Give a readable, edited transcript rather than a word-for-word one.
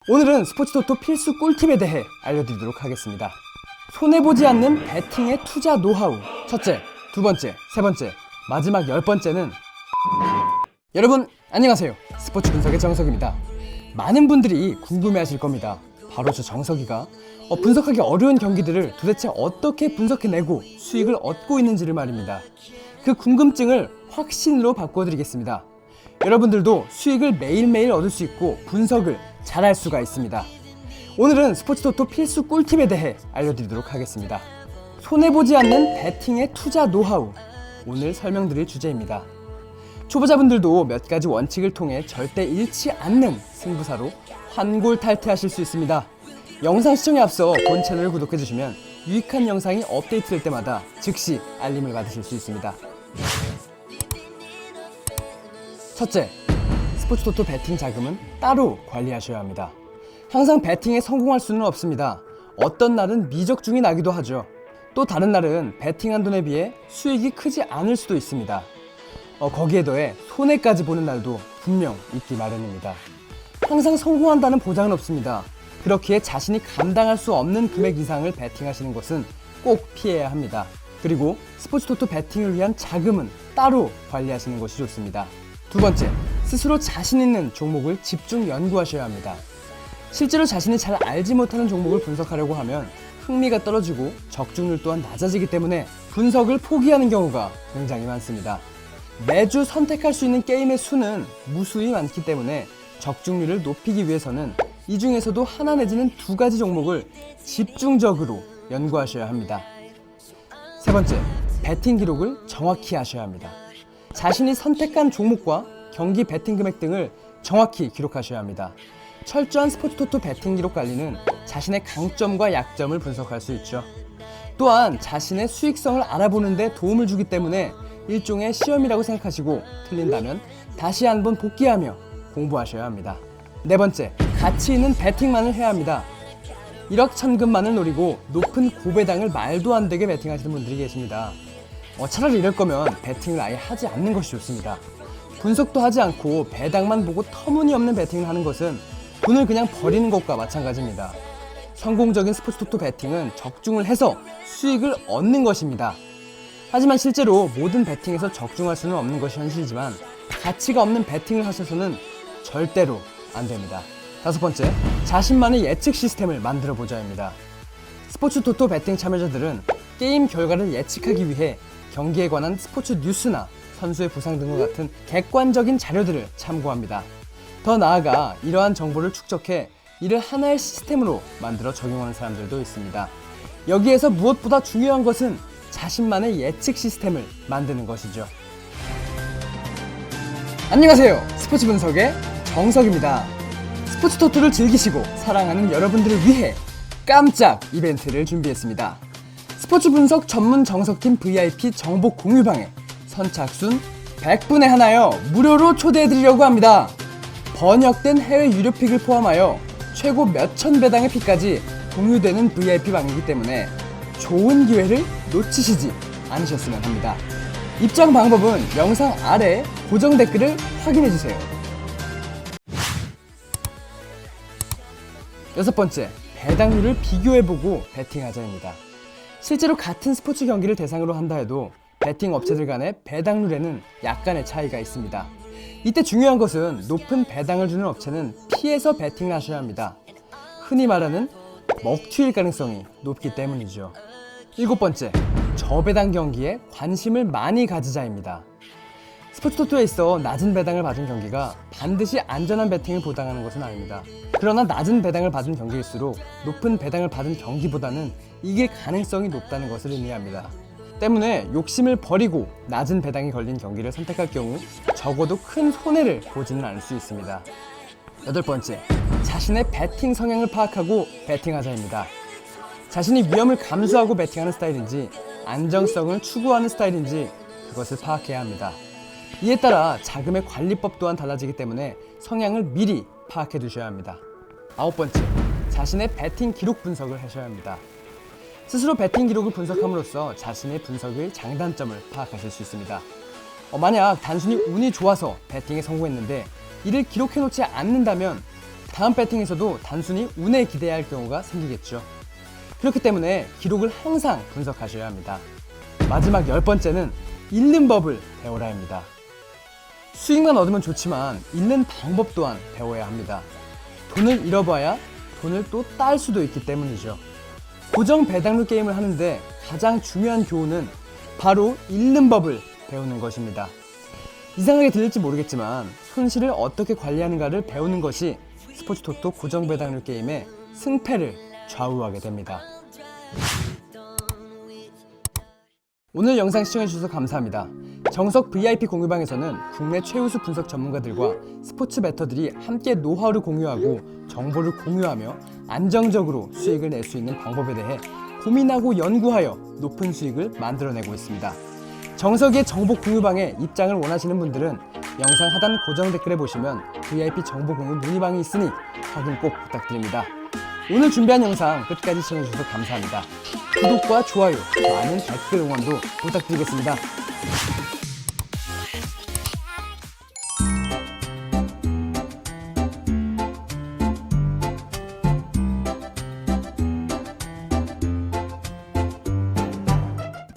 오늘은 스포츠토토 필수 꿀팁에 대해 알려드리도록 하겠습니다. 손해보지 않는 배팅의 투자 노하우. 첫째, 두 번째, 세 번째, 마지막 10번째는 여러분 안녕하세요. 스포츠 분석의 정석입니다. 많은 분들이 궁금해하실 겁니다. 바로 저 정석이가 분석하기 어려운 경기들을 도대체 어떻게 분석해내고 수익을 얻고 있는지를 말입니다. 그 궁금증을 확신으로 바꿔드리겠습니다. 여러분들도 수익을 매일매일 얻을 수 있고 분석을 잘할 수가 있습니다. 오늘은 스포츠토토 필수 꿀팁에 대해 알려드리도록 하겠습니다. 손해보지 않는 배팅의 투자 노하우. 오늘 설명드릴 주제입니다. 초보자분들도 몇 가지 원칙을 통해 절대 잃지 않는 승부사로 환골탈퇴하실 수 있습니다. 영상 시청에 앞서 본 채널을 구독해주시면 유익한 영상이 업데이트될 때마다 즉시 알림을 받으실 수 있습니다. 첫째, 스포츠토토 배팅 자금은 따로 관리하셔야 합니다. 항상 배팅에 성공할 수는 없습니다. 어떤 날은 미적중이 나기도 하죠. 또 다른 날은 배팅한 돈에 비해 수익이 크지 않을 수도 있습니다. 거기에 더해 손해까지 보는 날도 분명 있기 마련입니다. 항상 성공한다는 보장은 없습니다. 그렇기에 자신이 감당할 수 없는 금액 이상을 배팅하시는 것은 꼭 피해야 합니다. 그리고 스포츠토토 배팅을 위한 자금은 따로 관리하시는 것이 좋습니다. 두 번째, 스스로 자신 있는 종목을 집중 연구하셔야 합니다. 실제로 자신이 잘 알지 못하는 종목을 분석하려고 하면 흥미가 떨어지고 적중률 또한 낮아지기 때문에 분석을 포기하는 경우가 굉장히 많습니다. 매주 선택할 수 있는 게임의 수는 무수히 많기 때문에 적중률을 높이기 위해서는 이 중에서도 하나 내지는 두 가지 종목을 집중적으로 연구하셔야 합니다. 세 번째, 배팅 기록을 정확히 하셔야 합니다. 자신이 선택한 종목과 경기 배팅 금액 등을 정확히 기록하셔야 합니다. 철저한 스포츠토토 배팅 기록 관리는 자신의 강점과 약점을 분석할 수 있죠. 또한 자신의 수익성을 알아보는 데 도움을 주기 때문에 일종의 시험이라고 생각하시고 틀린다면 다시 한번 복귀하며 공부하셔야 합니다. 네 번째, 가치 있는 배팅만을 해야 합니다. 1억 천금만을 노리고 높은 고배당을 말도 안 되게 배팅하시는 분들이 계십니다. 차라리 이럴 거면 배팅을 아예 하지 않는 것이 좋습니다. 분석도 하지 않고 배당만 보고 터무니없는 배팅을 하는 것은 돈을 그냥 버리는 것과 마찬가지입니다. 성공적인 스포츠토토 배팅은 적중을 해서 수익을 얻는 것입니다. 하지만 실제로 모든 배팅에서 적중할 수는 없는 것이 현실이지만 가치가 없는 배팅을 하셔서는 절대로 안 됩니다. 다섯 번째, 자신만의 예측 시스템을 만들어 보자입니다. 스포츠토토 배팅 참여자들은 게임 결과를 예측하기 위해 경기에 관한 스포츠 뉴스나 선수의 부상 등과 같은 객관적인 자료들을 참고합니다. 더 나아가 이러한 정보를 축적해 이를 하나의 시스템으로 만들어 적용하는 사람들도 있습니다. 여기에서 무엇보다 중요한 것은 자신만의 예측 시스템을 만드는 것이죠. 안녕하세요. 스포츠 분석의 정석입니다. 스포츠토토를 즐기시고 사랑하는 여러분들을 위해 깜짝 이벤트를 준비했습니다. 스포츠 분석 전문 정석팀 VIP 정보 공유방에 선착순 100분에 하나요 무료로 초대해드리려고 합니다. 번역된 해외 유료 픽을 포함하여 최고 몇천 배당의 픽까지 공유되는 VIP 방이기 때문에 좋은 기회를 놓치시지 않으셨으면 합니다. 입장 방법은 영상 아래 고정 댓글을 확인해주세요. 여섯 번째, 배당률을 비교해보고 배팅하자입니다. 실제로 같은 스포츠 경기를 대상으로 한다 해도 배팅 업체들 간의 배당률에는 약간의 차이가 있습니다. 이때 중요한 것은 높은 배당을 주는 업체는 피해서 배팅을 하셔야 합니다. 흔히 말하는 먹튀일 가능성이 높기 때문이죠. 일곱 번째, 저배당 경기에 관심을 많이 가지자입니다. 스포츠토토에 있어 낮은 배당을 받은 경기가 반드시 안전한 배팅을 보장하는 것은 아닙니다. 그러나 낮은 배당을 받은 경기일수록 높은 배당을 받은 경기보다는 이길 가능성이 높다는 것을 의미합니다. 때문에 욕심을 버리고 낮은 배당이 걸린 경기를 선택할 경우 적어도 큰 손해를 보지는 않을 수 있습니다. 여덟 번째, 자신의 배팅 성향을 파악하고 배팅하자입니다. 자신이 위험을 감수하고 배팅하는 스타일인지 안정성을 추구하는 스타일인지 그것을 파악해야 합니다. 이에 따라 자금의 관리법 또한 달라지기 때문에 성향을 미리 파악해 두셔야 합니다. 아홉 번째, 자신의 배팅 기록 분석을 하셔야 합니다. 스스로 배팅 기록을 분석함으로써 자신의 분석의 장단점을 파악하실 수 있습니다. 만약 단순히 운이 좋아서 배팅에 성공했는데 이를 기록해 놓지 않는다면 다음 배팅에서도 단순히 운에 기대야 할 경우가 생기겠죠. 그렇기 때문에 기록을 항상 분석하셔야 합니다. 마지막 10번째는 잃는 법을 배워라입니다. 수익만 얻으면 좋지만 잃는 방법 또한 배워야 합니다. 돈을 잃어봐야 돈을 또 딸 수도 있기 때문이죠. 고정 배당률 게임을 하는데 가장 중요한 교훈은 바로 잃는 법을 배우는 것입니다. 이상하게 들릴지 모르겠지만 손실을 어떻게 관리하는가를 배우는 것이 스포츠 토토 고정 배당률 게임의 승패를 좌우하게 됩니다. 오늘 영상 시청해주셔서 감사합니다. 정석 VIP 공유방에서는 국내 최우수 분석 전문가들과 스포츠 베터들이 함께 노하우를 공유하고 정보를 공유하며 안정적으로 수익을 낼 수 있는 방법에 대해 고민하고 연구하여 높은 수익을 만들어내고 있습니다. 정석의 정보 공유방에 입장을 원하시는 분들은 영상 하단 고정 댓글에 보시면 VIP 정보 공유 문의방이 있으니 확인 꼭 부탁드립니다. 오늘 준비한 영상 끝까지 시청해주셔서 감사합니다. 구독과 좋아요, 많은 댓글 응원도 부탁드리겠습니다.